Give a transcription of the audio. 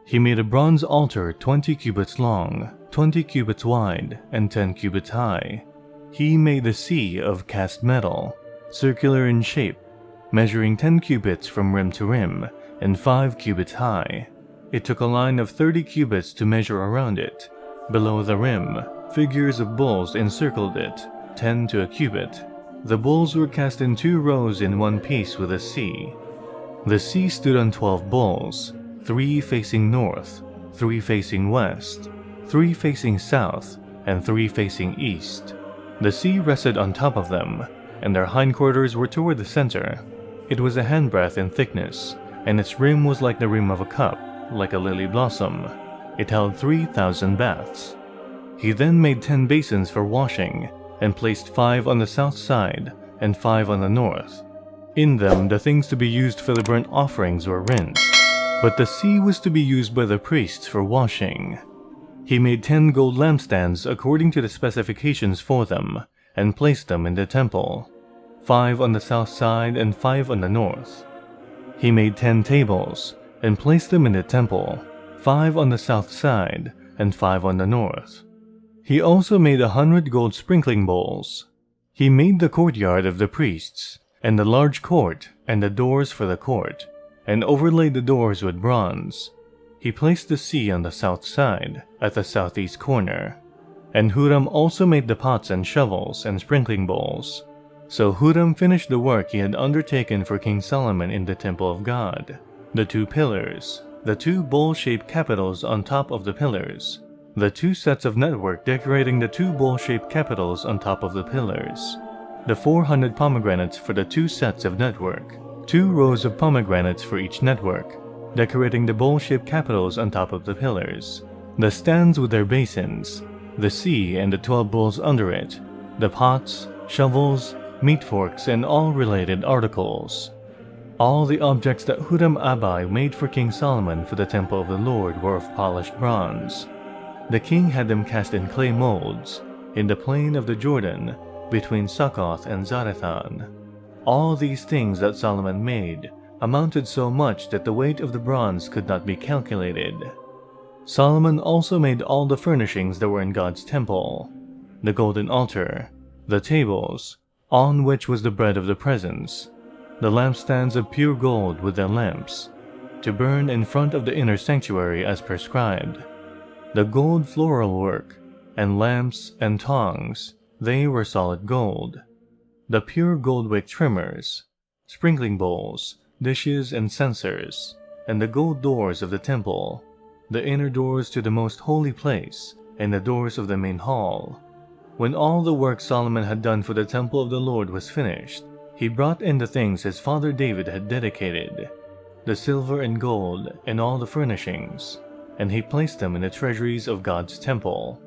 He made a bronze altar 20 cubits long, 20 cubits wide, and 10 cubits high. He made the sea of cast metal, circular in shape, measuring 10 cubits from rim to rim, and 5 cubits high. It took a line of 30 cubits to measure around it. Below the rim, figures of bulls encircled it, 10 to a cubit. The bulls were cast in 2 rows in one piece with the sea. The sea stood on 12 bulls, 3 facing north, 3 facing west, 3 facing south, and 3 facing east. The sea rested on top of them, and their hindquarters were toward the center. It was a handbreadth in thickness, and its rim was like the rim of a cup, like a lily blossom. It held 3,000 baths. He then made 10 basins for washing, and placed 5 on the south side and 5 on the north. In them the things to be used for the burnt offerings were rinsed, but the sea was to be used by the priests for washing. He made 10 gold lampstands according to the specifications for them, and placed them in the temple, 5 on the south side and 5 on the north. He made 10 tables, and placed them in the temple, 5 on the south side and 5 on the north. He also made 100 gold sprinkling bowls. He made the courtyard of the priests, and the large court, and the doors for the court, and overlaid the doors with bronze. He placed the sea on the south side, at the southeast corner. And Huram also made the pots and shovels and sprinkling bowls. So Huram finished the work he had undertaken for King Solomon in the temple of God. The 2 pillars, the 2 bowl-shaped capitals on top of the pillars, the 2 sets of network decorating the 2 bowl-shaped capitals on top of the pillars, the 400 pomegranates for the 2 sets of network, 2 rows of pomegranates for each network, decorating the bowl-shaped capitals on top of the pillars, the stands with their basins, the sea and the 12 bowls under it, the pots, shovels, meat forks, and all related articles. All the objects that Huram-Abi made for King Solomon for the temple of the Lord were of polished bronze. The king had them cast in clay molds, in the plain of the Jordan, between Succoth and Zarethan. All these things that Solomon made amounted so much that the weight of the bronze could not be calculated. Solomon also made all the furnishings that were in God's temple, the golden altar, the tables, on which was the bread of the presence, the lampstands of pure gold with their lamps, to burn in front of the inner sanctuary as prescribed, the gold floral work, and lamps and tongs, they were solid gold, the pure gold wick trimmers, sprinkling bowls, dishes and censers, and the gold doors of the temple, the inner doors to the most holy place, and the doors of the main hall. When all the work Solomon had done for the temple of the Lord was finished, he brought in the things his father David had dedicated, the silver and gold and all the furnishings, and he placed them in the treasuries of God's temple.